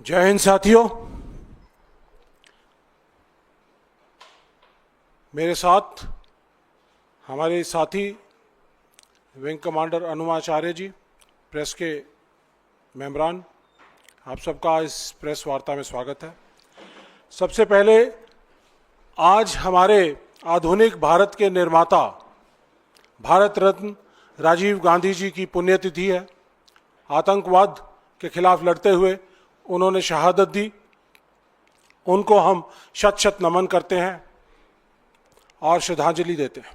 जय हिंद साथियों। मेरे साथ हमारे साथी विंग कमांडर अनुमाचार्य जी, प्रेस के मेंबरान, आप सबका इस प्रेस वार्ता में स्वागत है। सबसे पहले आज हमारे आधुनिक भारत के निर्माता भारत रत्न राजीव गांधी जी की पुण्यतिथि है। आतंकवाद के खिलाफ लड़ते हुए उन्होंने शहादत दी, उनको हम शत शत नमन करते हैं और श्रद्धांजलि देते हैं।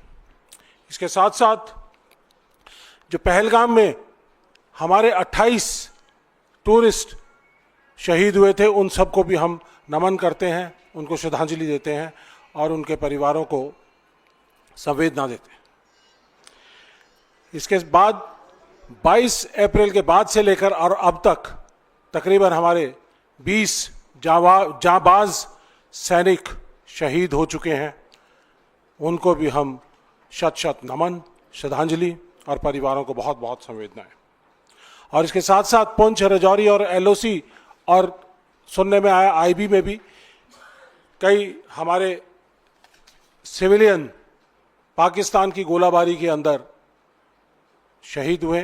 इसके साथ साथ जो पहलगाम में हमारे 28 टूरिस्ट शहीद हुए थे, उन सबको भी हम नमन करते हैं, उनको श्रद्धांजलि देते हैं और उनके परिवारों को संवेदना देते हैं। इसके बाद 22 अप्रैल के बाद से लेकर और अब तक तकरीबन हमारे 20 जांबाज सैनिक शहीद हो चुके हैं, उनको भी हम शत शत नमन, श्रद्धांजलि और परिवारों को बहुत बहुत संवेदनाएं। और इसके साथ साथ पुंछ, राजौरी और एलओसी और सुनने में आया आईबी में भी कई हमारे सिविलियन पाकिस्तान की गोलाबारी के अंदर शहीद हुए,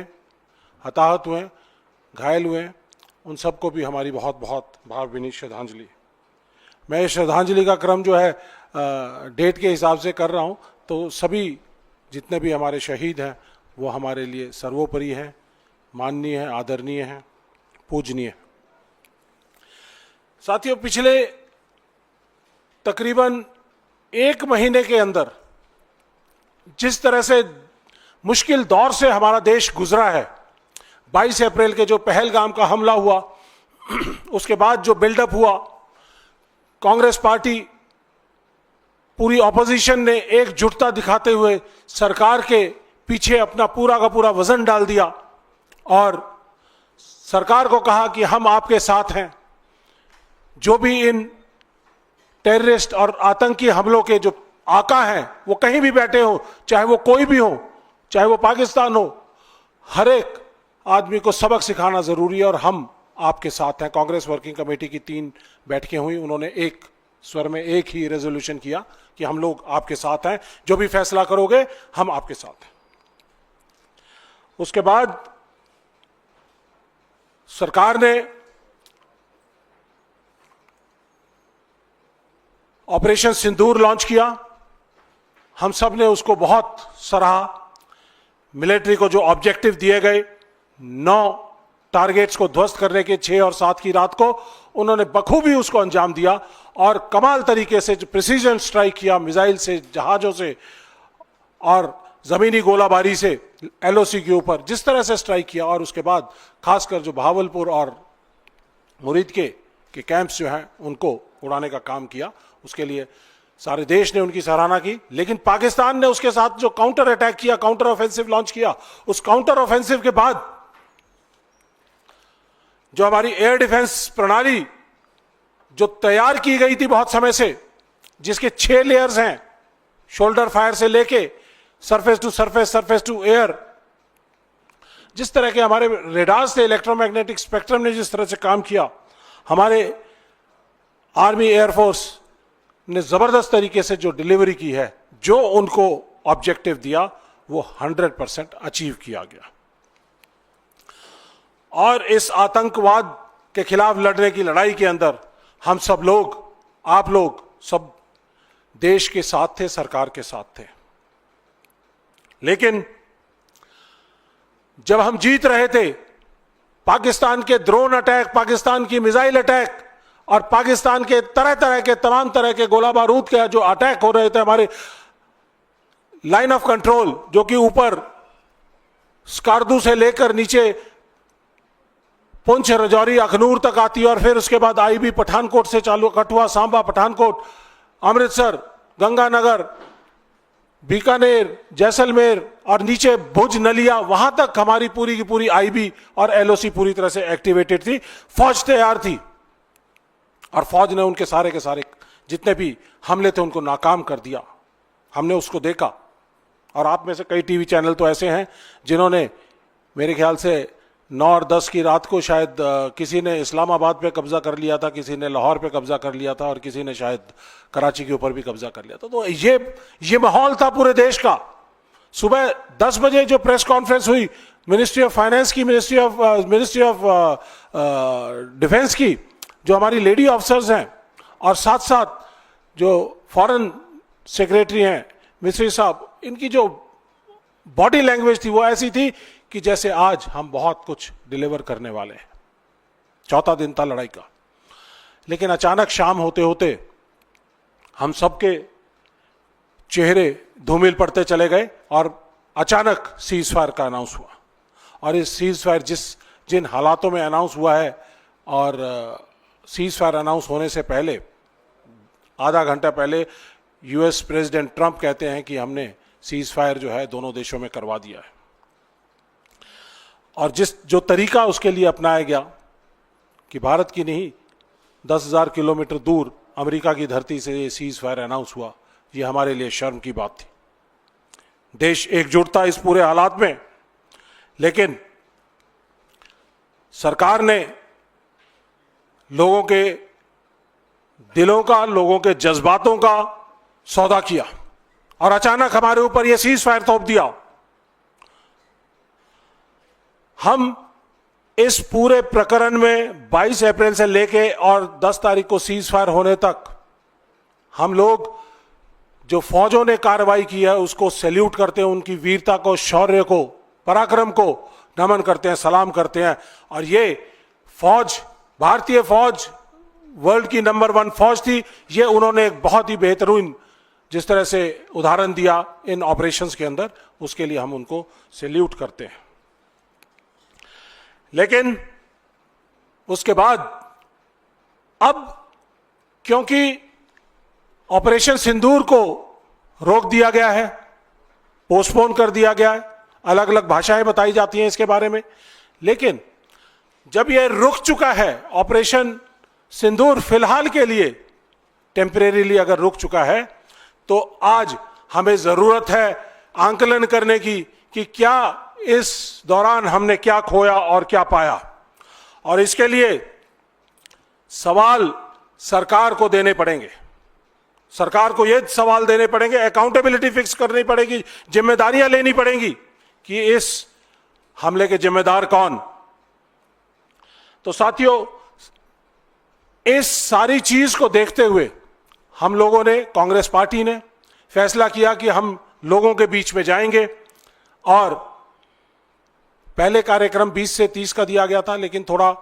हताहत हुए, घायल हुए, उन सबको भी हमारी बहुत बहुत भावभीनी श्रद्धांजलि। मैं श्रद्धांजलि का क्रम जो है डेट के हिसाब से कर रहा हूँ, तो सभी जितने भी हमारे शहीद हैं वो हमारे लिए सर्वोपरि हैं, माननीय हैं, आदरणीय हैं, पूजनीय हैं। साथियों, पिछले तकरीबन 1 महीने के अंदर जिस तरह से मुश्किल दौर से हमारा देश गुजरा है, 22 अप्रैल के जो पहलगाम का हमला हुआ, उसके बाद जो बिल्डअप हुआ, कांग्रेस पार्टी, पूरी ऑपोजिशन ने एकजुटता दिखाते हुए सरकार के पीछे अपना पूरा का पूरा वजन डाल दिया और सरकार को कहा कि हम आपके साथ हैं। जो भी इन टेररिस्ट और आतंकी हमलों के जो आका हैं, वो कहीं भी बैठे हो, चाहे वो कोई भी हो, चाहे वो पाकिस्तान हो, हर एक आदमी को सबक सिखाना जरूरी है और हम आपके साथ हैं। कांग्रेस वर्किंग कमेटी की 3 बैठकें हुई, उन्होंने एक स्वर में एक ही रेजोल्यूशन किया कि हम लोग आपके साथ हैं, जो भी फैसला करोगे हम आपके साथ हैं। उसके बाद सरकार ने ऑपरेशन सिंदूर लॉन्च किया, हम सब ने उसको बहुत सराहा। मिलिट्री को जो ऑब्जेक्टिव दिए गए, 9 टारगेट्स को ध्वस्त करने के, 6 और 7 की रात को उन्होंने बखूबी उसको अंजाम दिया और कमाल तरीके से जो प्रिसीजन स्ट्राइक किया, मिसाइल से, जहाजों से और जमीनी गोलाबारी से एलओसी के ऊपर जिस तरह से स्ट्राइक किया, और उसके बाद खासकर जो भावलपुर और मुरीद के कैंप्स जो हैं उनको उड़ाने का काम किया, उसके लिए सारे देश ने उनकी सराहना की। लेकिन पाकिस्तान ने उसके साथ जो काउंटर अटैक किया, काउंटर ऑफेंसिव लॉन्च किया, उस काउंटर ऑफेंसिव के बाद जो हमारी एयर डिफेंस प्रणाली जो तैयार की गई थी बहुत समय से, जिसके 6 लेयर्स हैं, शोल्डर फायर से लेके surface to surface, surface to air, जिस तरह के हमारे रेडार्स थे, इलेक्ट्रोमैग्नेटिक स्पेक्ट्रम ने जिस तरह से काम किया, हमारे आर्मी एयरफोर्स ने जबरदस्त तरीके से जो डिलीवरी की है, जो उनको ऑब्जेक्टिव दिया वो 100% अचीव किया गया। और इस आतंकवाद के खिलाफ लड़ने की लड़ाई के अंदर हम सब लोग, आप लोग सब देश के साथ थे, सरकार के साथ थे। लेकिन जब हम जीत रहे थे, पाकिस्तान के ड्रोन अटैक, पाकिस्तान की मिसाइल अटैक और पाकिस्तान के तरह तरह के, तमाम तरह के गोला बारूद के जो अटैक हो रहे थे हमारे लाइन ऑफ कंट्रोल, जो कि ऊपर स्कार्दू से लेकर नीचे पुंछ, राजौरी, अखनूर तक आती है, और फिर उसके बाद आईबी पठानकोट से चालू, कठुआ, सांबा, पठानकोट, अमृतसर, गंगानगर, बीकानेर, जैसलमेर और नीचे भुज, नलिया, वहां तक हमारी पूरी की पूरी आईबी और एलओसी पूरी तरह से एक्टिवेटेड थी। फौज तैयार थी और फौज ने उनके सारे के सारे जितने भी हमले थे उनको नाकाम कर दिया। हमने उसको देखा और आप में से कई टीवी चैनल तो ऐसे हैं जिन्होंने मेरे ख्याल से 9 और 10 की रात को शायद किसी ने इस्लामाबाद पे कब्जा कर लिया था, किसी ने लाहौर पे कब्जा कर लिया था और किसी ने शायद कराची के ऊपर भी कब्जा कर लिया था। तो ये माहौल था पूरे देश का। सुबह 10 बजे जो प्रेस कॉन्फ्रेंस हुई मिनिस्ट्री ऑफ फाइनेंस की, मिनिस्ट्री ऑफ डिफेंस की, जो हमारी लेडी ऑफिसर्स हैं, और साथ साथ जो फॉरेन सेक्रेटरी हैं मिस्री साहब, इनकी जो बॉडी लैंग्वेज थी वो ऐसी थी कि जैसे आज हम बहुत कुछ डिलीवर करने वाले हैं। चौथा दिन था लड़ाई का, लेकिन अचानक शाम होते होते हम सबके चेहरे धूमिल पड़ते चले गए और अचानक सीज फायर का अनाउंस हुआ। और इस सीज फायर जिन हालातों में अनाउंस हुआ है, और सीज फायर अनाउंस होने से पहले आधा घंटा पहले यूएस प्रेसिडेंट ट्रंप कहते हैं कि हमने सीज फायर जो है दोनों देशों में करवा दिया है। और जो तरीका उसके लिए अपनाया गया कि भारत की नहीं 10,000 किलोमीटर दूर अमेरिका की धरती से ये सीज फायर अनाउंस हुआ, ये हमारे लिए शर्म की बात थी। देश एकजुट था इस पूरे हालात में, लेकिन सरकार ने लोगों के दिलों का, लोगों के जज्बातों का सौदा किया और अचानक हमारे ऊपर यह सीज फायर थोप दिया। हम इस पूरे प्रकरण में 22 अप्रैल से लेके और 10 तारीख को सीज फायर होने तक हम लोग जो फौजों ने कार्रवाई की है उसको सैल्यूट करते हैं, उनकी वीरता को, शौर्य को, पराक्रम को नमन करते हैं, सलाम करते हैं। और ये फौज, भारतीय फौज वर्ल्ड की नंबर 1 फौज थी। ये उन्होंने एक बहुत ही बेहतरीन जिस तरह से उदाहरण दिया इन ऑपरेशंस के अंदर, उसके लिए हम उनको सैल्यूट करते हैं। लेकिन उसके बाद अब क्योंकि ऑपरेशन सिंदूर को रोक दिया गया है, पोस्टपोन कर दिया गया है, अलग अलग भाषाएं बताई जाती हैं इसके बारे में, लेकिन जब यह रुक चुका है ऑपरेशन सिंदूर, फिलहाल के लिए टेम्परेरीली अगर रुक चुका है, तो आज हमें जरूरत है आंकलन करने की कि क्या इस दौरान हमने क्या खोया और क्या पाया। और इसके लिए सवाल सरकार को देने पड़ेंगे। सरकार को ये सवाल देने पड़ेंगे, अकाउंटेबिलिटी फिक्स करनी पड़ेगी, जिम्मेदारियां लेनी पड़ेंगी कि इस हमले के जिम्मेदार कौन। तो साथियों, इस सारी चीज को देखते हुए हम लोगों ने, कांग्रेस पार्टी ने फैसला किया कि हम लोगों के बीच में जाएंगे। और पहले कार्यक्रम 20 से 30 का दिया गया था, लेकिन थोड़ा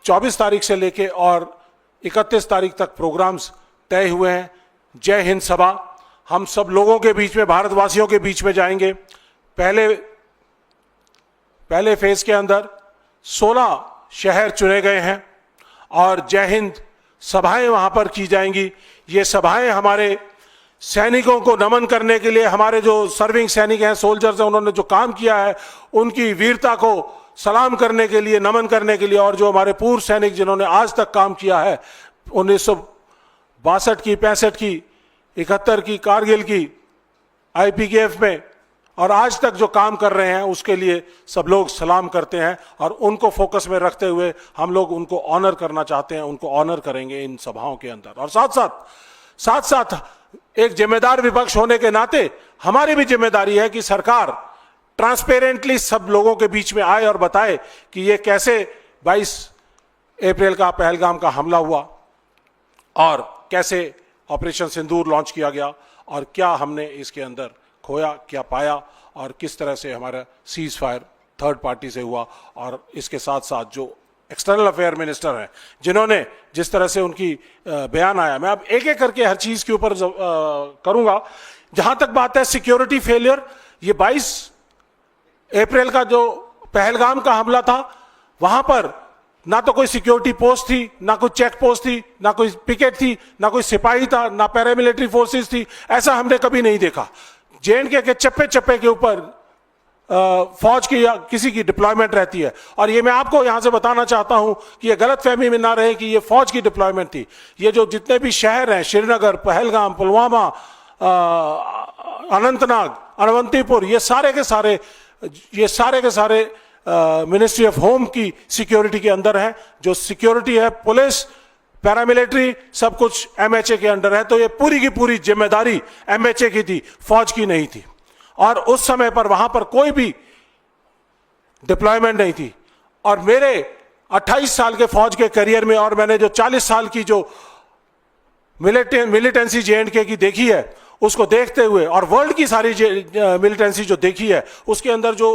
24 तारीख से लेके और 31 तारीख तक प्रोग्राम्स तय हुए हैं। जय हिंद सभा, हम सब लोगों के बीच में, भारतवासियों के बीच में जाएंगे। पहले फेज के अंदर 16 शहर चुने गए हैं और जय हिंद सभाएं वहां पर की जाएंगी। ये सभाएं हमारे सैनिकों को नमन करने के लिए, हमारे जो सर्विंग सैनिक हैं, सोल्जर्स हैं, उन्होंने जो काम किया है उनकी वीरता को सलाम करने के लिए, नमन करने के लिए, और जो हमारे पूर्व सैनिक जिन्होंने आज तक काम किया है 1962 की, 65 की, 71 की, कारगिल की, IPKF में, और आज तक जो काम कर रहे हैं, उसके लिए सब लोग सलाम करते हैं। और उनको फोकस में रखते हुए हम लोग उनको ऑनर करना चाहते हैं, उनको ऑनर करेंगे इन सभाओं के अंदर। और साथ साथ एक जिम्मेदार विपक्ष होने के नाते हमारी भी जिम्मेदारी है कि सरकार ट्रांसपेरेंटली सब लोगों के बीच में आए और बताए कि ये कैसे 22 अप्रैल का पहलगाम का हमला हुआ और कैसे ऑपरेशन सिंदूर लॉन्च किया गया और क्या हमने इसके अंदर खोया, क्या पाया, और किस तरह से हमारा सीज फायर थर्ड पार्टी से हुआ। और इसके साथ साथ जो एक्सटर्नल अफेयर मिनिस्टर हैं, जिन्होंने जिस तरह से उनकी बयान आया, मैं अब एक एक करके हर चीज के ऊपर करूंगा। जहां तक बात है सिक्योरिटी फेलियर, ये 22 अप्रैल का जो पहलगाम का हमला था, वहां पर ना तो कोई सिक्योरिटी पोस्ट थी, ना कोई चेक पोस्ट थी, ना कोई पिकेट थी, ना कोई सिपाही था, ना पैरामिलिट्री फोर्सेस थी। ऐसा हमने कभी नहीं देखा। JNK के चप्पे चप्पे के ऊपर फौज की या किसी की डिप्लॉयमेंट रहती है। और ये मैं आपको यहां से बताना चाहता हूं कि ये गलतफहमी में ना रहे कि ये फौज की डिप्लॉयमेंट थी। ये जो जितने भी शहर हैं, श्रीनगर, पहलगाम, पुलवामा, अनंतनाग, अनवंतीपुर, ये सारे के सारे मिनिस्ट्री ऑफ होम की सिक्योरिटी के अंदर है। जो सिक्योरिटी है, पुलिस, पैरामिलिट्री, सब कुछ एमएचए के अंडर है। तो ये पूरी की पूरी जिम्मेदारी एमएचए की थी, फौज की नहीं थी। और उस समय पर वहां पर कोई भी डिप्लॉयमेंट नहीं थी। और मेरे 28 साल के फौज के करियर में, और मैंने जो 40 साल की जो मिलिटेंसी जेएंडके की देखी है, उसको देखते हुए, और वर्ल्ड की सारी मिलिटेंसी जो देखी है, उसके अंदर जो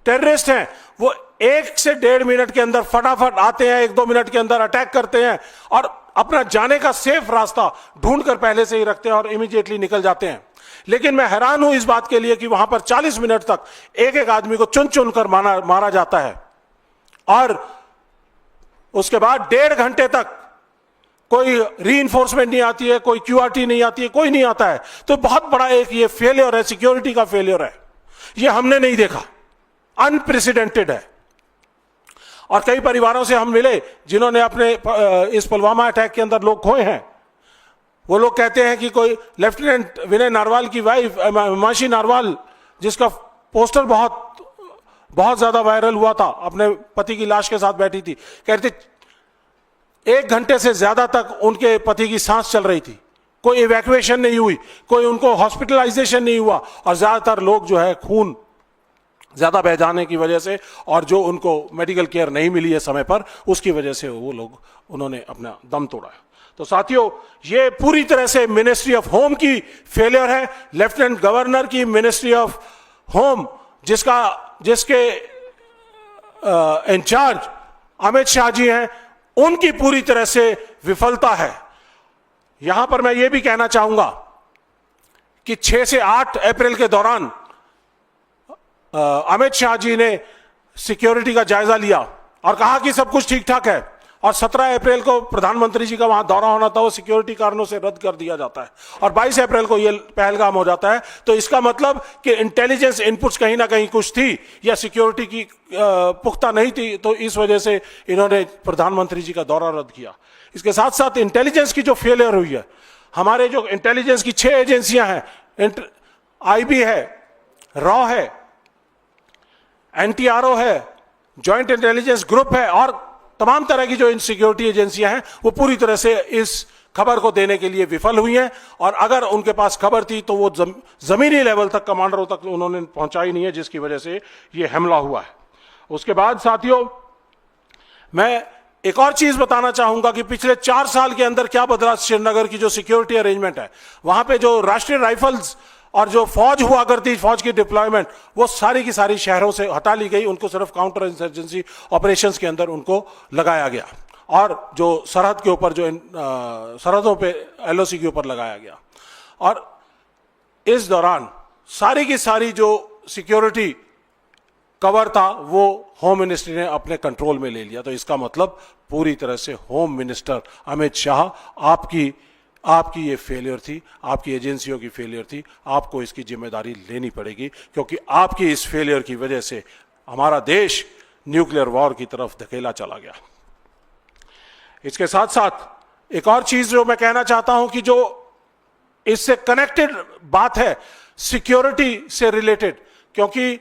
टेररिस्ट हैं वो 1 से 1.5 मिनट के अंदर फटाफट आते हैं, 1-2 मिनट के अंदर अटैक करते हैं और अपना जाने का सेफ रास्ता ढूंढकर पहले से ही रखते हैं और इमीडिएटली निकल जाते हैं। लेकिन मैं हैरान हूं इस बात के लिए कि वहां पर 40 मिनट तक एक एक आदमी को चुन चुन कर मारा जाता है, और उसके बाद 1.5 घंटे तक कोई रीइंफोर्समेंट नहीं आती है, कोई क्यूआरटी नहीं आती है, कोई नहीं आता है। तो बहुत बड़ा एक ये फेलियर है, सिक्योरिटी का फेलियर है। ये हमने नहीं देखा, अनप्रेसिडेंटेड है। और कई परिवारों से हम मिले जिन्होंने अपने इस पुलवामा अटैक के अंदर लोग खोए हैं। वो लोग कहते हैं कि कोई लेफ्टिनेंट विनय नारवाल की वाइफ माशी नारवाल, जिसका पोस्टर बहुत ज्यादा वायरल हुआ था, अपने पति की लाश के साथ बैठी थी, कहते 1 घंटे से ज्यादा तक उनके पति की सांस चल रही थी, कोई इवैक्यूएशन नहीं हुई, कोई उनको हॉस्पिटलाइजेशन नहीं हुआ। और ज्यादातर लोग जो है खून ज्यादा बह जाने की वजह से, और जो उनको मेडिकल केयर नहीं मिली है समय पर, उसकी वजह से उन्होंने अपना दम तोड़ा है। तो साथियों, ये पूरी तरह से मिनिस्ट्री ऑफ होम की फेलियर है। लेफ्टिनेंट गवर्नर की मिनिस्ट्री ऑफ होम, जिसके इंचार्ज अमित शाह जी हैं, उनकी पूरी तरह से विफलता है। यहां पर मैं ये भी कहना चाहूंगा कि 6 से 8 अप्रैल के दौरान अमित शाह जी ने सिक्योरिटी का जायजा लिया और कहा कि सब कुछ ठीक ठाक है, और 17 अप्रैल को प्रधानमंत्री जी का वहां दौरा होना था, वो सिक्योरिटी कारणों से रद्द कर दिया जाता है, और 22 अप्रैल को ये पहलगाम हो जाता है। तो इसका मतलब कि इंटेलिजेंस इनपुट्स कहीं ना कहीं कुछ थी, या सिक्योरिटी की पुख्ता नहीं थी, तो इस वजह से इन्होंने प्रधानमंत्री जी का दौरा रद्द किया। इसके साथ साथ इंटेलिजेंस की जो फेलियर हुई है, हमारे जो इंटेलिजेंस की 6 एजेंसियां हैं, आईबी है, रॉ है, एनटीआरओ है, ज्वाइंट इंटेलिजेंस ग्रुप है, और तमाम तरह की जो इन सिक्योरिटी एजेंसियां हैं, वो पूरी तरह से इस खबर को देने के लिए विफल हुई हैं। और अगर उनके पास खबर थी तो वो जमीनी लेवल तक, कमांडरों तक उन्होंने पहुंचाई नहीं है, जिसकी वजह से ये हमला हुआ है। उसके बाद साथियों, मैं एक और चीज बताना चाहूंगा कि पिछले 4 साल के अंदर क्या बदला श्रीनगर की जो सिक्योरिटी अरेंजमेंट है। वहां पे जो राष्ट्रीय राइफल्स और जो फौज हुआ करती, फौज की डिप्लॉयमेंट, वो सारी की सारी शहरों से हटा ली गई। उनको सिर्फ काउंटर इंसर्जेंसी ऑपरेशंस के अंदर उनको लगाया गया, और जो सरहद के ऊपर, जो सरहदों पे एलओसी के ऊपर लगाया गया। और इस दौरान सारी की सारी जो सिक्योरिटी कवर था, वो होम मिनिस्ट्री ने अपने कंट्रोल में ले लिया। तो इसका मतलब पूरी तरह से होम मिनिस्टर अमित शाह, आपकी ये फेलियर थी, आपकी एजेंसियों की फेलियर थी। आपको इसकी जिम्मेदारी लेनी पड़ेगी, क्योंकि आपकी इस फेलियर की वजह से हमारा देश न्यूक्लियर वॉर की तरफ धकेला चला गया। इसके साथ साथ एक और चीज जो मैं कहना चाहता हूं, कि जो इससे कनेक्टेड बात है, सिक्योरिटी से रिलेटेड, क्योंकि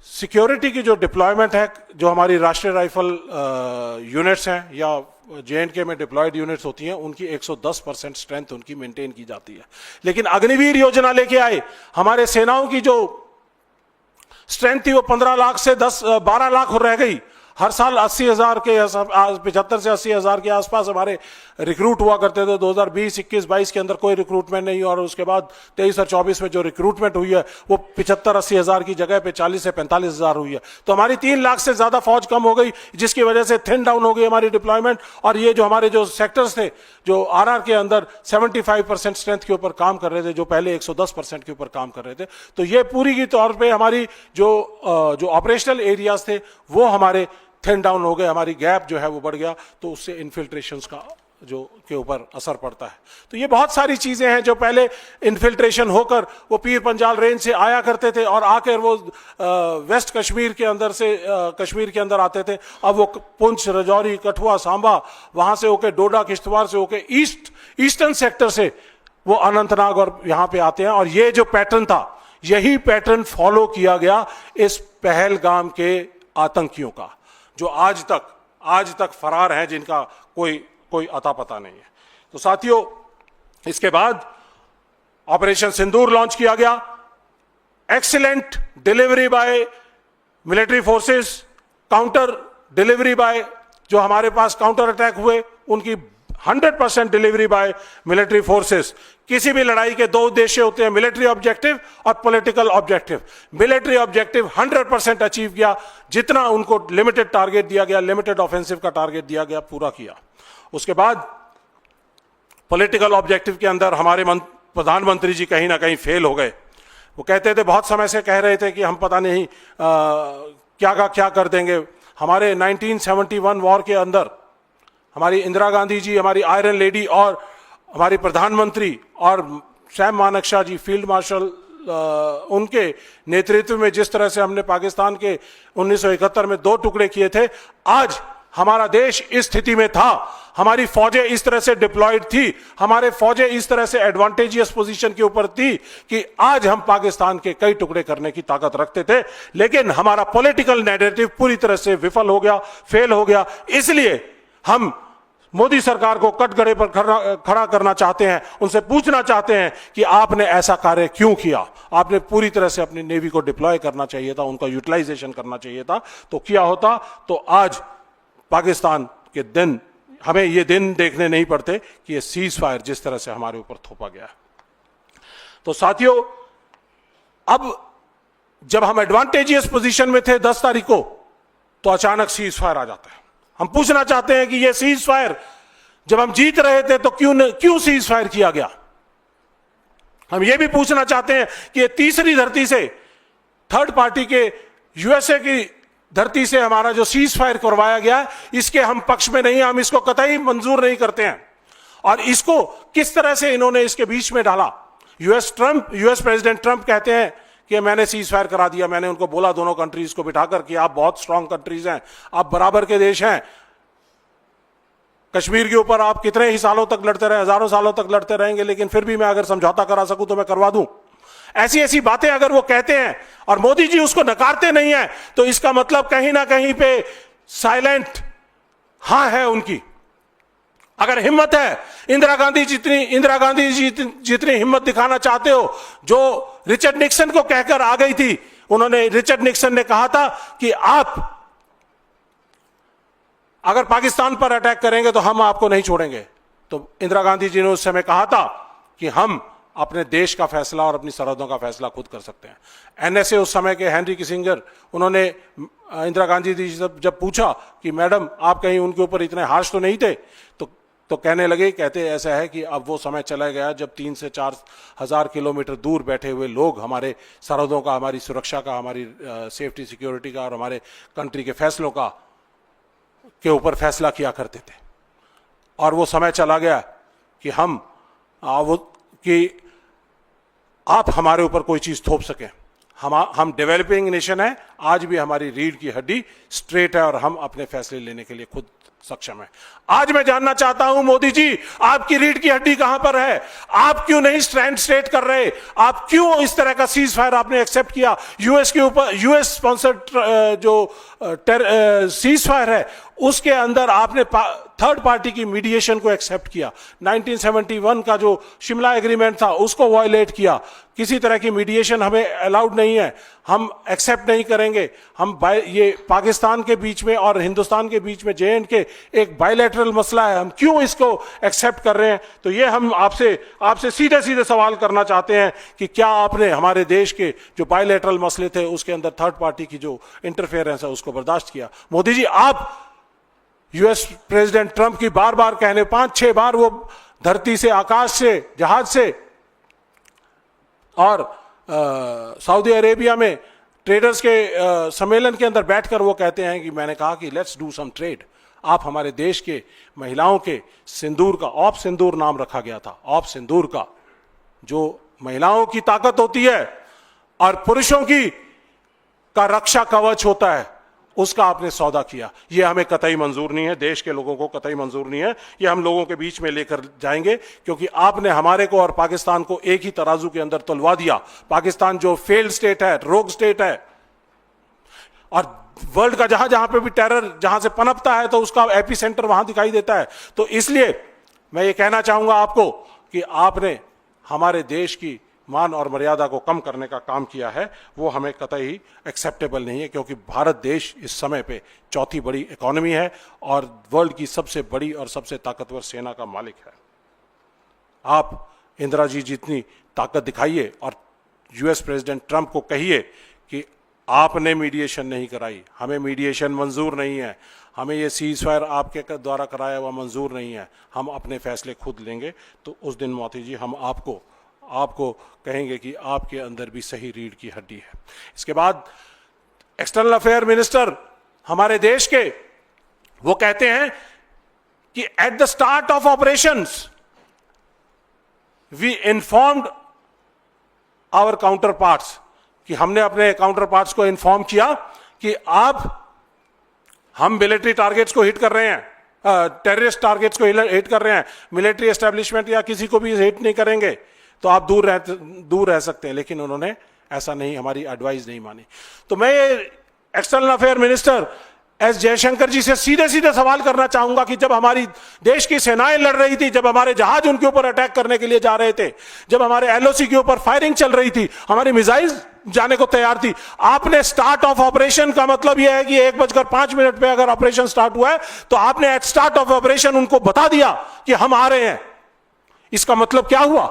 सिक्योरिटी की जो डिप्लॉयमेंट है, जो हमारी राष्ट्रीय राइफल यूनिट्स हैं या जेएंडके में डिप्लॉयड यूनिट्स होती हैं, उनकी 110% स्ट्रेंथ उनकी मेंटेन की जाती है। लेकिन अग्निवीर योजना लेके आए, हमारे सेनाओं की जो स्ट्रेंथ थी वो 15 लाख से 12 लाख रह गई। हर साल 80,000 के 75 से 80,000 के आसपास हमारे रिक्रूट हुआ करते थे। 2020, 21, 22 के अंदर कोई रिक्रूटमेंट नहीं, और उसके बाद 23 और 24 में जो रिक्रूटमेंट हुई है वो 75-80,000 की जगह पे 40 से 45,000 हुई है। तो हमारी 3 लाख से ज्यादा फौज कम हो गई, जिसकी वजह से थिन डाउन हो गई हमारी डिप्लॉयमेंट। और ये जो हमारे जो सेक्टर्स थे, जो आरआर के अंदर 75% स्ट्रेंथ के ऊपर काम कर रहे थे, जो पहले 110% के ऊपर काम कर रहे थे, तो ये पूरी की तौर पर हमारी जो ऑपरेशनल एरियाज थे वो हमारे थिन डाउन हो गए, हमारी गैप जो है वो बढ़ गया। तो उससे इन्फिल्ट्रेशंस का के ऊपर असर पड़ता है। तो ये बहुत सारी चीजें हैं जो पहले इन्फिल्ट्रेशन होकर वो पीर पंजाल रेंज से आया करते थे, और आकर वो वेस्ट कश्मीर के अंदर से कश्मीर के अंदर आते थे। अब वो पुंछ, राजौरी, कठुआ, सांबा, वहां से होके डोडा, किश्तवाड़ से होके ईस्टर्न सेक्टर से वो अनंतनाग और यहां पे आते हैं। और ये जो पैटर्न था, यही पैटर्न फॉलो किया गया इस पहलगाम के आतंकियों का, जो आज तक फरार हैं, जिनका कोई अता पता नहीं है। तो साथियों, इसके बाद ऑपरेशन सिंदूर लॉन्च किया गया। Excellent delivery by military forces, counter delivery by, जो हमारे पास काउंटर अटैक हुए उनकी 100% डिलीवरी बाय मिलिट्री फोर्सेस। किसी भी लड़ाई के दो उद्देश्य होते हैं, मिलिट्री ऑब्जेक्टिव और political objective. Military objective 100% achieve किया, जितना उनको लिमिटेड टारगेट दिया गया, लिमिटेड ऑफेंसिव का टारगेट दिया गया, पूरा किया। उसके बाद पॉलिटिकल ऑब्जेक्टिव के अंदर हमारे प्रधानमंत्री जी कहीं ना कहीं फेल हो गए। वो कहते थे, बहुत समय से कह रहे थे कि हम पता नहीं क्या कर देंगे। हमारे 1971 वॉर के अंदर हमारी इंदिरा गांधी जी, हमारी आयरन लेडी, और हमारी प्रधानमंत्री और सैम मानेकशॉ जी फील्ड मार्शल, उनके नेतृत्व में जिस तरह से हमने पाकिस्तान के 1971 में 2 टुकड़े किए थे, आज हमारा देश इस स्थिति में था, हमारी फौजें इस तरह से डिप्लॉयड थी, हमारे फौजें इस तरह से एडवांटेजियस पोजीशन के ऊपर थी कि आज हम पाकिस्तान के कई टुकड़े करने की ताकत रखते थे। लेकिन हमारा पॉलिटिकल नैरेटिव पूरी तरह से विफल हो गया, फेल हो गया। इसलिए हम मोदी सरकार को कटघरे पर खड़ा करना चाहते हैं, उनसे पूछना चाहते हैं कि आपने ऐसा कार्य क्यों किया। आपने पूरी तरह से अपनी नेवी को डिप्लॉय करना चाहिए था, उनका यूटिलाइजेशन करना चाहिए था, तो किया होता तो आज पाकिस्तान के दिन, हमें ये दिन देखने नहीं पड़ते कि ये सीज फायर जिस तरह से हमारे ऊपर थोपा गया। तो साथियों, अब जब हम एडवांटेजियस पोजीशन में थे 10 तारीख को, तो अचानक सीज फायर आ जाता है। हम पूछना चाहते हैं कि ये सीज फायर जब हम जीत रहे थे तो क्यों सीज फायर किया गया। हम ये भी पूछना चाहते हैं कि ये तीसरी धरती से, थर्ड पार्टी के यूएसए की धरती से हमारा जो सीज फायर करवाया गया, इसके हम पक्ष में नहीं, हम इसको कतई मंजूर नहीं करते हैं। और इसको किस तरह से इन्होंने इसके बीच में डाला। यूएस प्रेसिडेंट ट्रंप कहते हैं कि मैंने सीज फायर करा दिया। मैंने उनको बोला, दोनों कंट्रीज को बिठाकर, कि आप बहुत स्ट्रांग कंट्रीज हैं, आप बराबर के देश हैं, कश्मीर के ऊपर आप कितने ही सालों तक लड़ते रहे, हजारों सालों तक लड़ते रहेंगे, लेकिन फिर भी मैं अगर समझौता करा सकूं तो मैं करवा दूं। ऐसी बातें अगर वो कहते हैं और मोदी जी उसको नकारते नहीं है, तो इसका मतलब कहीं ना कहीं पे साइलेंट हां है उनकी। अगर हिम्मत है, इंदिरा गांधी जी जितनी हिम्मत दिखाना चाहते हो, जो रिचर्ड निक्सन को कहकर आ गई थी, रिचर्ड निक्सन ने कहा था कि आप अगर पाकिस्तान पर अटैक करेंगे तो हम आपको नहीं छोड़ेंगे। तो इंदिरा गांधी जी ने उस समय कहा था कि हम अपने देश का फैसला और अपनी सरहदों का फैसला खुद कर सकते हैं। एनएसए उस समय के हेनरी किसिंगर, उन्होंने इंदिरा गांधी जी से जब पूछा कि मैडम आप कहीं उनके ऊपर इतने हार्श तो नहीं थे, तो कहने लगे, कहते ऐसा है कि अब वो समय चला गया जब 3 से 4 हज़ार किलोमीटर दूर बैठे हुए लोग हमारे सरहदों का, हमारी सुरक्षा का, हमारी सेफ्टी सिक्योरिटी का और हमारे कंट्री के फैसलों का के ऊपर फैसला किया करते थे। और वो समय चला गया कि आप हमारे ऊपर कोई चीज थोप सकें। हम डेवलपिंग नेशन है, आज भी हमारी रीढ़ की हड्डी स्ट्रेट है और हम अपने फैसले लेने के लिए खुद सक्षम है। आज मैं जानना चाहता हूं मोदी जी, आपकी रीढ़ की हड्डी कहां पर है? आप क्यों नहीं स्टैंड स्ट्रेट कर रहे? आप क्यों इस तरह का सीज फायर आपने एक्सेप्ट किया? यूएस के ऊपर, यूएस स्पॉन्सर्ड जो सीज फायर है, उसके अंदर आपने थर्ड पार्टी की मीडिएशन को एक्सेप्ट किया। 1971 का जो शिमला एग्रीमेंट था उसको वायलेट किया। किसी तरह की मीडिएशन हमें अलाउड नहीं है, हम एक्सेप्ट नहीं करेंगे। हम ये पाकिस्तान के बीच में और हिंदुस्तान के बीच में J&K एक बायलैटरल मसला है, हम क्यों इसको एक्सेप्ट कर रहे हैं? तो ये हम आपसे सीधे सीधे सवाल करना चाहते हैं कि क्या आपने हमारे देश के जो बायलैटरल मसले थे उसके अंदर थर्ड पार्टी की जो इंटरफेरेंस है उसको बर्दाश्त किया? मोदी जी, आप यूएस प्रेसिडेंट ट्रंप की बार बार कहने, 5-6 बार वो धरती से, आकाश से, जहाज से और सऊदी अरेबिया में ट्रेडर्स के सम्मेलन के अंदर बैठकर वो कहते हैं कि मैंने कहा कि लेट्स डू सम ट्रेड। आप हमारे देश के महिलाओं के सिंदूर का, ऑफ सिंदूर नाम रखा गया था, ऑफ सिंदूर का, जो महिलाओं की ताकत होती है और पुरुषों की का रक्षा कवच होता है, उसका आपने सौदा किया। ये हमें कतई मंजूर नहीं है, देश के लोगों को कतई मंजूर नहीं है। ये हम लोगों के बीच में लेकर जाएंगे, क्योंकि आपने हमारे को और पाकिस्तान को एक ही तराजू के अंदर तुलवा दिया। पाकिस्तान जो फेल्ड स्टेट है, रोग स्टेट है, और वर्ल्ड का जहां जहां पे भी टेरर जहां से पनपता है तो उसका एपी सेंटर वहां दिखाई देता है। तो इसलिए मैं ये कहना चाहूंगा आपको कि आपने हमारे देश की मान और मर्यादा को कम करने का काम किया है, वो हमें कतई एक्सेप्टेबल नहीं है, क्योंकि भारत देश इस समय पे चौथी बड़ी इकोनॉमी है और वर्ल्ड की सबसे बड़ी और सबसे ताकतवर सेना का मालिक है। आप इंदिरा जी जितनी ताकत दिखाइए और यूएस प्रेसिडेंट ट्रंप को कहिए कि आपने मीडिएशन नहीं कराई, हमें मीडिएशन मंजूर नहीं है, हमें ये सीज फायर आपके द्वारा कराया हुआ मंजूर नहीं है, हम अपने फैसले खुद लेंगे। तो उस दिन मोदी जी हम आपको कहेंगे कि आपके अंदर भी सही रीढ़ की हड्डी है। इसके बाद एक्सटर्नल अफेयर मिनिस्टर हमारे देश के, वो कहते हैं कि at the start of operations we informed our counterparts, कि हमने अपने काउंटर पार्ट्स को इन्फॉर्म किया कि हम मिलिट्री टारगेट्स को हिट कर रहे हैं, टेररिस्ट टारगेट्स को हिट कर रहे हैं, मिलिट्री एस्टेब्लिशमेंट या किसी को भी हिट नहीं करेंगे, तो आप दूर रह सकते हैं। लेकिन उन्होंने ऐसा नहीं, हमारी एडवाइस नहीं मानी। तो मैं external affair minister S Jaishankar ji से सीधे सीधे सवाल करना चाहूंगा कि जब हमारी देश की सेनाएं लड़ रही थी, जब हमारे जहाज उनके ऊपर अटैक करने के लिए जा रहे थे, जब हमारे एलओसी के ऊपर फायरिंग चल रही थी, हमारी मिसाइल जाने को तैयार थी, आपने स्टार्ट ऑफ ऑपरेशन का मतलब यह है कि 1:05 पे अगर ऑपरेशन स्टार्ट हुआ है तो आपने एट स्टार्ट ऑफ ऑपरेशन उनको बता दिया कि हम आ रहे हैं। इसका मतलब क्या हुआ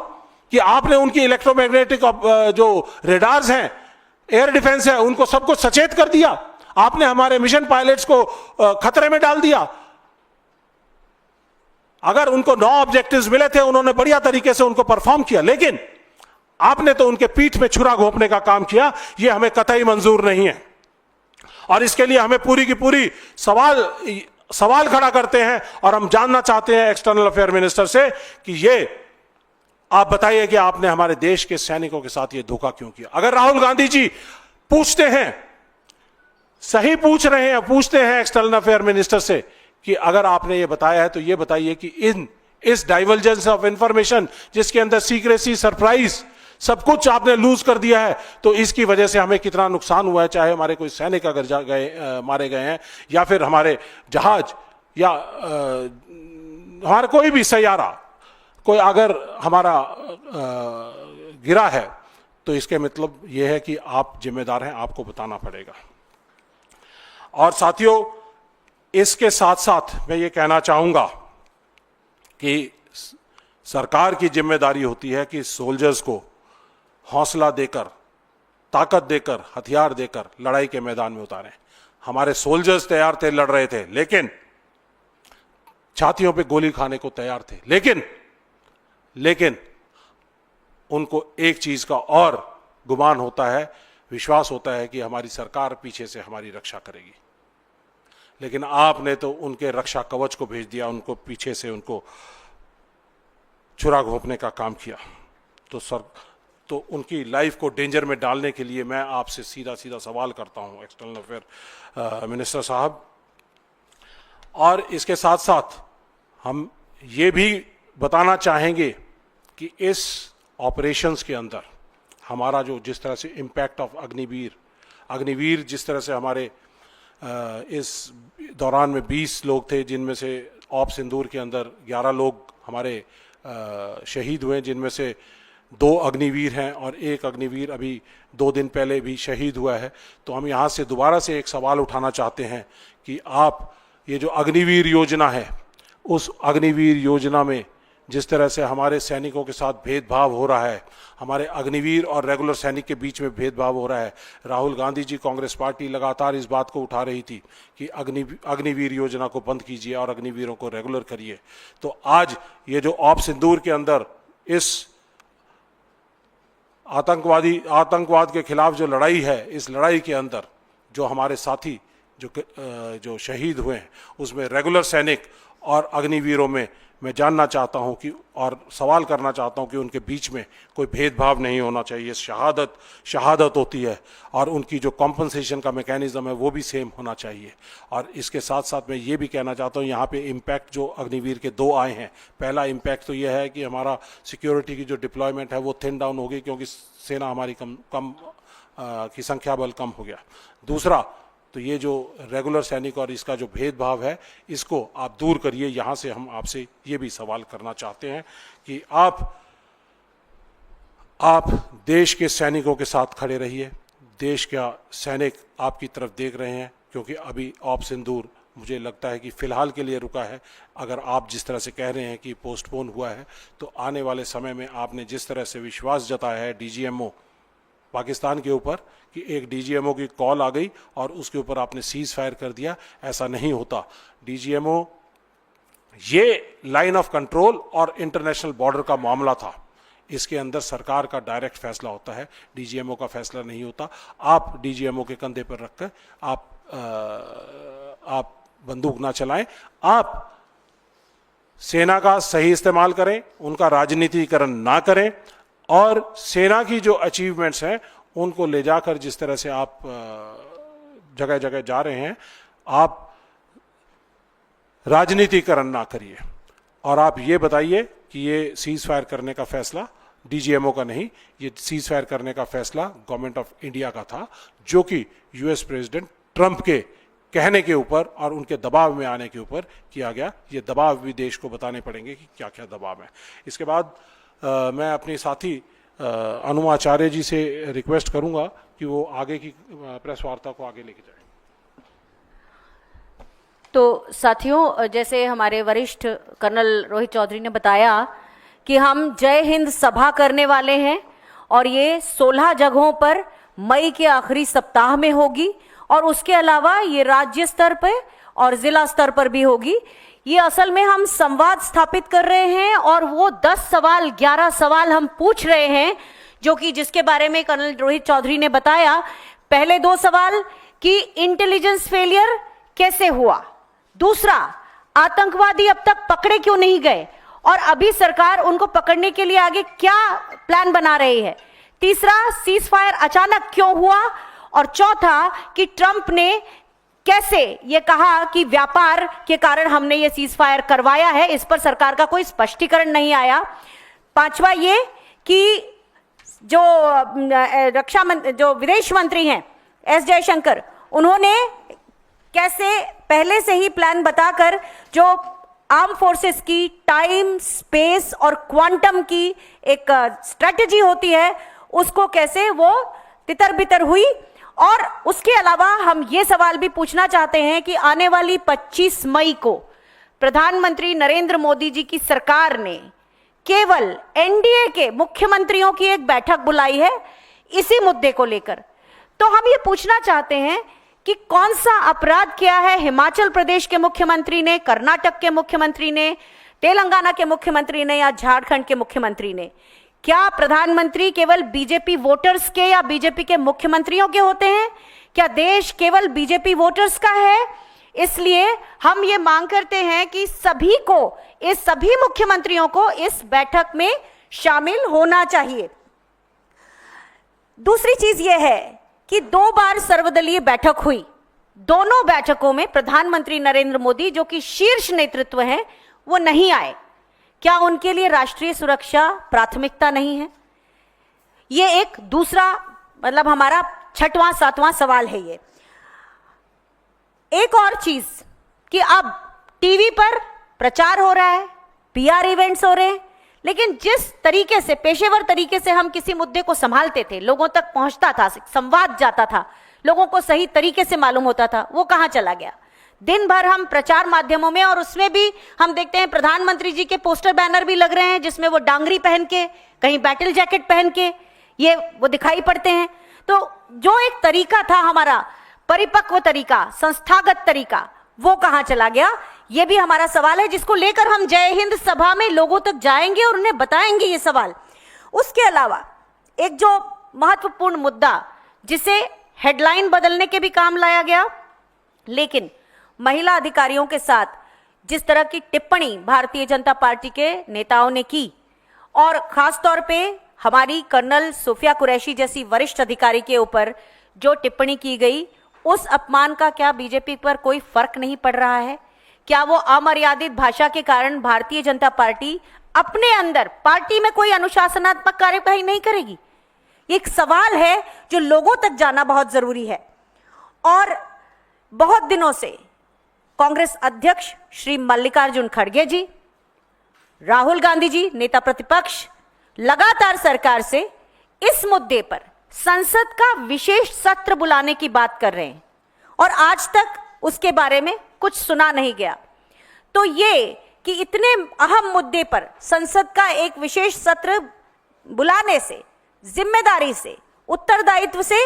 कि आपने उनकी इलेक्ट्रोमैग्नेटिक जो रेडार्स हैं, एयर डिफेंस है, उनको सबको सचेत कर दिया। आपने हमारे मिशन पायलट्स को खतरे में डाल दिया। अगर उनको 9 ऑब्जेक्टिव्स मिले थे, उन्होंने बढ़िया तरीके से उनको परफॉर्म किया, लेकिन आपने तो उनके पीठ में छुरा घोंपने का काम किया। यह हमें कतई मंजूर नहीं है और इसके लिए हमें पूरी की पूरी सवाल खड़ा करते हैं। और हम जानना चाहते हैं एक्सटर्नल अफेयर मिनिस्टर से कि ये आप बताइए कि आपने हमारे देश के सैनिकों के साथ ये धोखा क्यों किया। अगर राहुल गांधी जी पूछते हैं, सही पूछ रहे हैं, पूछते हैं एक्सटर्नल अफेयर मिनिस्टर से कि अगर आपने ये बताया है तो ये बताइए कि इस डाइवर्जेंस ऑफ इंफॉर्मेशन, जिसके अंदर सीक्रेसी, सरप्राइज, सब कुछ आपने लूज कर दिया है, तो इसकी वजह से हमें कितना नुकसान हुआ है। चाहे हमारे कोई सैनिक अगर मारे गए हैं, या फिर हमारे जहाज, या हमारा कोई भी सैयारा कोई अगर हमारा गिरा है, तो इसके मतलब यह है कि आप जिम्मेदार हैं, आपको बताना पड़ेगा। और साथियों, इसके साथ साथ मैं ये कहना चाहूंगा कि सरकार की जिम्मेदारी होती है कि सोल्जर्स को हौसला देकर, ताकत देकर, हथियार देकर लड़ाई के मैदान में उतारें। हमारे सोल्जर्स तैयार थे, लड़ रहे थे, लेकिन छातियों पे गोली खाने को तैयार थे, लेकिन उनको एक चीज का और गुमान होता है, विश्वास होता है कि हमारी सरकार पीछे से हमारी रक्षा करेगी। लेकिन आपने तो उनके रक्षा कवच को भेज दिया, उनको पीछे से उनको छुरा घोंपने का काम किया। तो उनकी लाइफ को डेंजर में डालने के लिए मैं आपसे सीधा सीधा सवाल करता हूं एक्सटर्नल अफेयर मिनिस्टर साहब। और इसके साथ साथ हम ये भी बताना चाहेंगे कि इस ऑपरेशंस के अंदर हमारा जो जिस तरह से इम्पैक्ट ऑफ अग्निवीर जिस तरह से हमारे इस दौरान में 20 लोग थे, जिनमें से ऑप सिंदूर के अंदर 11 लोग हमारे शहीद हुए, जिनमें से 2 अग्निवीर हैं और 1 अग्निवीर अभी 2 दिन पहले भी शहीद हुआ है। तो हम यहाँ से दोबारा से एक सवाल उठाना चाहते हैं कि आप ये जो अग्निवीर योजना है, उस अग्निवीर योजना में जिस तरह से हमारे सैनिकों के साथ भेदभाव हो रहा है, हमारे अग्निवीर और रेगुलर सैनिक के बीच में भेदभाव हो रहा है। राहुल गांधी जी, कांग्रेस पार्टी लगातार इस बात को उठा रही थी कि अग्निवीर योजना को बंद कीजिए और अग्निवीरों को रेगुलर करिए। तो आज ये जो ऑप सिंदूर के अंदर इस आतंकवाद के खिलाफ जो लड़ाई है, इस लड़ाई के अंदर जो हमारे साथी जो शहीद हुए हैं, उसमें रेगुलर सैनिक और अग्निवीरों में मैं जानना चाहता हूं कि और सवाल करना चाहता हूं कि उनके बीच में कोई भेदभाव नहीं होना चाहिए। शहादत होती है और उनकी जो कॉम्पनसेशन का मैकेनिज्म है वो भी सेम होना चाहिए। और इसके साथ साथ मैं ये भी कहना चाहता हूँ, यहाँ पे इम्पैक्ट जो अग्निवीर के 2 आए हैं, पहला इम्पैक्ट तो यह है कि हमारा सिक्योरिटी की जो डिप्लॉयमेंट है वो थिन डाउन हो गई, क्योंकि सेना हमारी कम की संख्या बल कम हो गया। दूसरा तो ये जो रेगुलर सैनिक और इसका जो भेदभाव है इसको आप दूर करिए। यहाँ से हम आपसे ये भी सवाल करना चाहते हैं कि आप देश के सैनिकों के साथ खड़े रहिए। देश का सैनिक आपकी तरफ देख रहे हैं, क्योंकि अभी ऑप सिंदूर मुझे लगता है कि फिलहाल के लिए रुका है। अगर आप जिस तरह से कह रहे हैं कि पोस्टपोन हुआ है, तो आने वाले समय में आपने जिस तरह से विश्वास जताया है डीजीएमओ पाकिस्तान के ऊपर कि एक डीजीएमओ की कॉल आ गई और उसके ऊपर आपने सीज फायर कर दिया, ऐसा नहीं होता। डीजीएमओ ये लाइन ऑफ कंट्रोल और इंटरनेशनल बॉर्डर का मामला था, इसके अंदर सरकार का डायरेक्ट फैसला होता है, डीजीएमओ का फैसला नहीं होता। आप डीजीएमओ के कंधे पर रखकर आप बंदूक ना चलाएं, आप सेना का सही इस्तेमाल करें, उनका राजनीतिकरण ना करें, और सेना की जो अचीवमेंट्स हैं उनको ले जाकर जिस तरह से आप जगह जगह जा रहे हैं, आप राजनीतिकरण ना करिए। और आप ये बताइए कि ये सीज फायर करने का फैसला डीजीएमओ का नहीं, ये सीज फायर करने का फैसला गवर्नमेंट ऑफ इंडिया का था, जो कि यूएस प्रेसिडेंट ट्रंप के कहने के ऊपर और उनके दबाव में आने के ऊपर किया गया। ये दबाव भी देश को बताने पड़ेंगे कि क्या क्या दबाव है। इसके बाद मैं अपने साथी अनुमा आचार्य जी से रिक्वेस्ट करूंगा कि वो आगे की प्रेस वार्ता को आगे लेके जाएं। तो साथियों, जैसे हमारे वरिष्ठ कर्नल रोहित चौधरी ने बताया कि हम जय हिंद सभा करने वाले हैं और ये 16 जगहों पर मई के आखिरी सप्ताह में होगी, और उसके अलावा ये राज्य स्तर पर और जिला स्तर पर भी होगी। ये असल में हम संवाद स्थापित कर रहे हैं और वो 11 सवाल हम पूछ रहे हैं, जो कि जिसके बारे में कर्नल रोहित चौधरी ने बताया। पहले 2 सवाल कि इंटेलिजेंस फेलियर कैसे हुआ, दूसरा आतंकवादी अब तक पकड़े क्यों नहीं गए और अभी सरकार उनको पकड़ने के लिए आगे क्या प्लान बना रही है, तीसरा सीज फायर अचानक क्यों हुआ, और चौथा कि ट्रंप ने कैसे ये कहा कि व्यापार के कारण हमने ये सीज फायर करवाया है, इस पर सरकार का कोई स्पष्टीकरण नहीं आया। पांचवा ये कि जो विदेश मंत्री हैं एस जयशंकर, उन्होंने कैसे पहले से ही प्लान बताकर जो आर्म फोर्सेस की टाइम, स्पेस और क्वांटम की एक स्ट्रेटजी होती है, उसको कैसे वो तितर बितर हुई। और उसके अलावा हम ये सवाल भी पूछना चाहते हैं कि आने वाली 25 मई को प्रधानमंत्री नरेंद्र मोदी जी की सरकार ने केवल एनडीए के मुख्यमंत्रियों की एक बैठक बुलाई है इसी मुद्दे को लेकर। तो हम ये पूछना चाहते हैं कि कौन सा अपराध किया है हिमाचल प्रदेश के मुख्यमंत्री ने, कर्नाटक के मुख्यमंत्री ने, तेलंगाना के मुख्यमंत्री ने या झारखंड के मुख्यमंत्री ने। क्या प्रधानमंत्री केवल बीजेपी वोटर्स के या बीजेपी के मुख्यमंत्रियों के होते हैं? क्या देश केवल बीजेपी वोटर्स का है? इसलिए हम ये मांग करते हैं कि सभी मुख्यमंत्रियों को इस बैठक में शामिल होना चाहिए। दूसरी चीज यह है कि 2 बार सर्वदलीय बैठक हुई, दोनों बैठकों में प्रधानमंत्री नरेंद्र मोदी जो कि शीर्ष नेतृत्व है वो नहीं आए। क्या उनके लिए राष्ट्रीय सुरक्षा प्राथमिकता नहीं है? ये एक दूसरा मतलब हमारा 6वां 7वां सवाल है। ये एक और चीज कि अब टीवी पर प्रचार हो रहा है, पीआर इवेंट्स हो रहे हैं, लेकिन जिस तरीके से पेशेवर तरीके से हम किसी मुद्दे को संभालते थे, लोगों तक पहुंचता था, संवाद जाता था, लोगों को सही तरीके से मालूम होता था, वो कहां चला गया? दिन भर हम प्रचार माध्यमों में, और उसमें भी हम देखते हैं प्रधानमंत्री जी के पोस्टर बैनर भी लग रहे हैं जिसमें वो डांगरी पहन के, कहीं बैटल जैकेट पहन के ये वो दिखाई पड़ते हैं। तो जो एक तरीका था हमारा परिपक्व तरीका, संस्थागत तरीका, वो कहां चला गया? ये भी हमारा सवाल है जिसको लेकर हम जय हिंद सभा में लोगों तक जाएंगे और उन्हें बताएंगे ये सवाल। उसके अलावा एक जो महत्वपूर्ण मुद्दा जिसे हेडलाइन बदलने के भी काम लाया गया, लेकिन महिला अधिकारियों के साथ जिस तरह की टिप्पणी भारतीय जनता पार्टी के नेताओं ने की, और खास तौर पे हमारी कर्नल सोफिया कुरैशी जैसी वरिष्ठ अधिकारी के ऊपर जो टिप्पणी की गई, उस अपमान का क्या बीजेपी पर कोई फर्क नहीं पड़ रहा है? क्या वो अमर्यादित भाषा के कारण भारतीय जनता पार्टी अपने अंदर पार्टी में कोई अनुशासनात्मक कार्यवाही नहीं करेगी? एक सवाल है जो लोगों तक जाना बहुत जरूरी है। और बहुत दिनों से कांग्रेस अध्यक्ष श्री मल्लिकार्जुन खड़गे जी, राहुल गांधी जी नेता प्रतिपक्ष लगातार सरकार से इस मुद्दे पर संसद का विशेष सत्र बुलाने की बात कर रहे हैं, और आज तक उसके बारे में कुछ सुना नहीं गया। तो ये कि इतने अहम मुद्दे पर संसद का एक विशेष सत्र बुलाने से, जिम्मेदारी से, उत्तरदायित्व से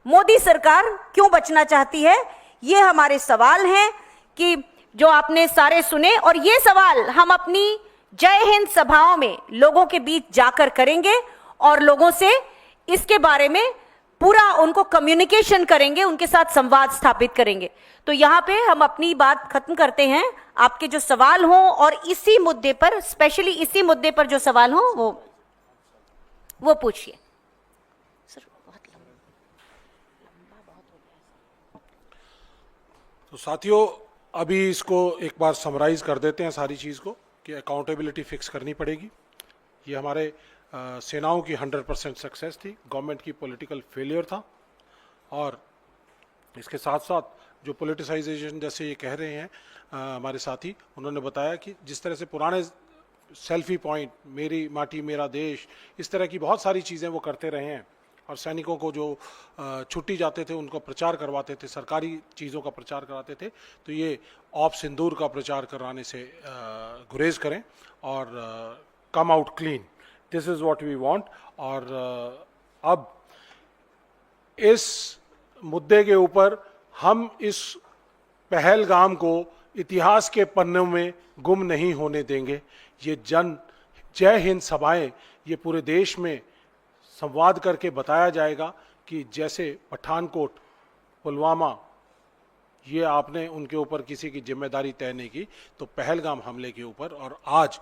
मोदी सरकार क्यों बचना चाहती है? ये हमारे सवाल हैं कि जो आपने सारे सुने, और ये सवाल हम अपनी जय हिंद सभाओं में लोगों के बीच जाकर करेंगे और लोगों से इसके बारे में पूरा उनको कम्युनिकेशन करेंगे, उनके साथ संवाद स्थापित करेंगे। तो यहाँ पे हम अपनी बात खत्म करते हैं। आपके जो सवाल हों और इसी मुद्दे पर, स्पेशली इसी मुद्दे पर जो सवाल हों वो पूछिए। तो साथियों, अभी इसको एक बार समराइज कर देते हैं सारी चीज़ को, कि अकाउंटेबिलिटी फिक्स करनी पड़ेगी। ये हमारे सेनाओं की 100% सक्सेस थी, गवर्नमेंट की पॉलिटिकल फेलियर था। और इसके साथ साथ जो पॉलिटिसाइजेशन जैसे ये कह रहे हैं हमारे साथी, उन्होंने बताया कि जिस तरह से पुराने सेल्फी पॉइंट, मेरी माटी मेरा देश, इस तरह की बहुत सारी चीज़ें वो करते रहे हैं, और सैनिकों को जो छुट्टी जाते थे उनको प्रचार करवाते थे, सरकारी चीज़ों का प्रचार कराते थे। तो ये ऑप सिंदूर का प्रचार कराने से गुरेज करें और come out clean, this is what we want. और अब इस मुद्दे के ऊपर हम इस पहलगाम को इतिहास के पन्नों में गुम नहीं होने देंगे। ये जय हिंद सभाएं ये पूरे देश में संवाद करके बताया जाएगा कि जैसे पठानकोट, पुलवामा, ये आपने उनके ऊपर किसी की जिम्मेदारी तय नहीं की, तो पहलगाम हमले के ऊपर और आज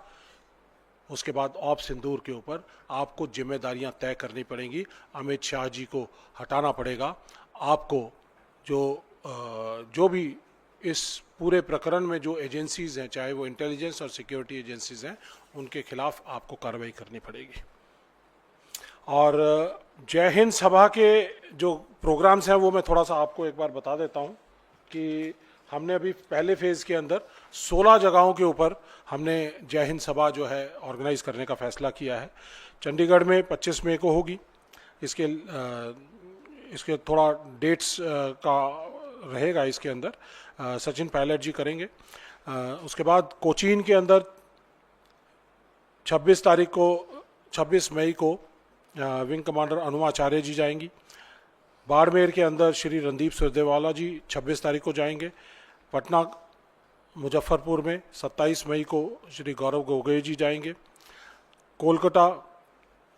उसके बाद ऑप सिंदूर के ऊपर आपको जिम्मेदारियां तय करनी पड़ेंगी। अमित शाह जी को हटाना पड़ेगा। आपको जो भी इस पूरे प्रकरण में जो एजेंसीज हैं, चाहे वो इंटेलिजेंस और सिक्योरिटी एजेंसीज हैं, उनके खिलाफ आपको कार्रवाई करनी पड़ेगी। और जय हिंद सभा के जो प्रोग्राम्स हैं वो मैं थोड़ा सा आपको एक बार बता देता हूं कि हमने अभी पहले फेज़ के अंदर 16 जगहों के ऊपर हमने जय हिंद सभा जो है ऑर्गेनाइज करने का फैसला किया है। चंडीगढ़ में 25 मई को होगी। इसके थोड़ा डेट्स का रहेगा इसके अंदर, सचिन पायलट जी करेंगे। उसके बाद कोचीन के अंदर 26 मई को विंग कमांडर अनुमाचार्य जी जाएंगी। बाड़मेर के अंदर श्री रणदीप सुरजेवाला जी 26 तारीख को जाएंगे। पटना मुजफ्फरपुर में 27 मई को श्री गौरव गोगोई जी जाएंगे। कोलकाता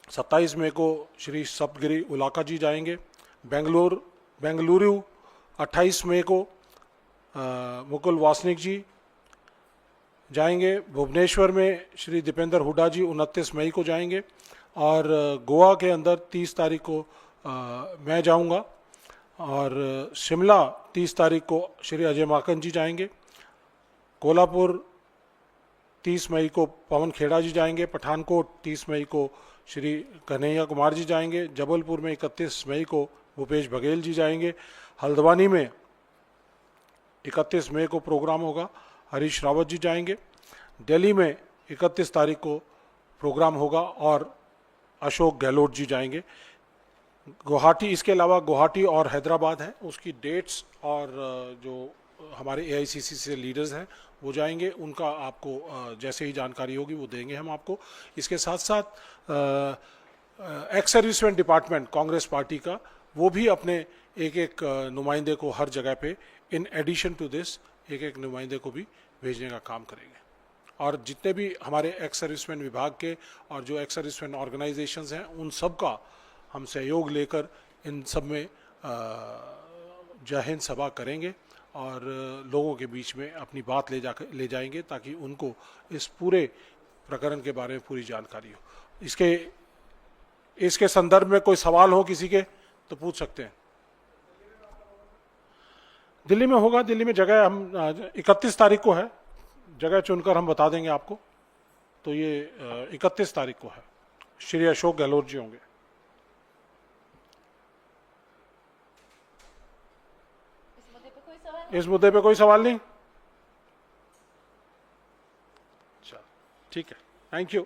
27 मई को श्री सप्तगिरी उलाका जी जाएंगे। बेंगलुरु 28 मई को मुकुल वासनिक जी जाएंगे। भुवनेश्वर में श्री दीपेंद्र हुड्डा जी 29 मई को जाएंगे। और गोवा के अंदर 30 तारीख को मैं जाऊंगा। और शिमला 30 तारीख को श्री अजय माकन जी जाएंगे। कोल्हापुर 30 मई को पवन खेड़ा जी जाएंगे। पठानकोट 30 मई को श्री कन्हैया कुमार जी जाएंगे। जबलपुर में 31 मई को भूपेश बघेल जी जाएंगे। हल्द्वानी में 31 मई को प्रोग्राम होगा, हरीश रावत जी जाएंगे। दिल्ली में 31 तारीख को प्रोग्राम होगा और अशोक गहलोत जी जाएंगे। गुवाहाटी, इसके अलावा गुवाहाटी और हैदराबाद हैं, उसकी डेट्स और जो हमारे एआईसीसी से लीडर्स हैं वो जाएंगे। उनका आपको जैसे ही जानकारी होगी वो देंगे हम आपको। इसके साथ साथ ex serviceman department Congress party का, वो भी अपने एक नुमाइंदे को हर जगह पे, इन एडिशन टू दिस, एक नुमाइंदे को भी भेजने का काम करेंगे। और जितने भी हमारे एक्स सर्विसमैन विभाग के और जो एक्स सर्विसमैन ऑर्गेनाइजेशंस हैं, उन सब का हम सहयोग लेकर इन सब में जय हिंद सभा करेंगे और लोगों के बीच में अपनी बात ले जाएंगे ताकि उनको इस पूरे प्रकरण के बारे में पूरी जानकारी हो। इसके संदर्भ में कोई सवाल हो किसी के तो पूछ सकते हैं। दिल्ली में होगा, दिल्ली में जगह हम 31 तारीख को है, जगह चुनकर हम बता देंगे आपको। तो ये 31 तारीख को है, श्री अशोक गहलोत जी होंगे। इस मुद्दे पे कोई सवाल नहीं? चलो ठीक है, थैंक यू।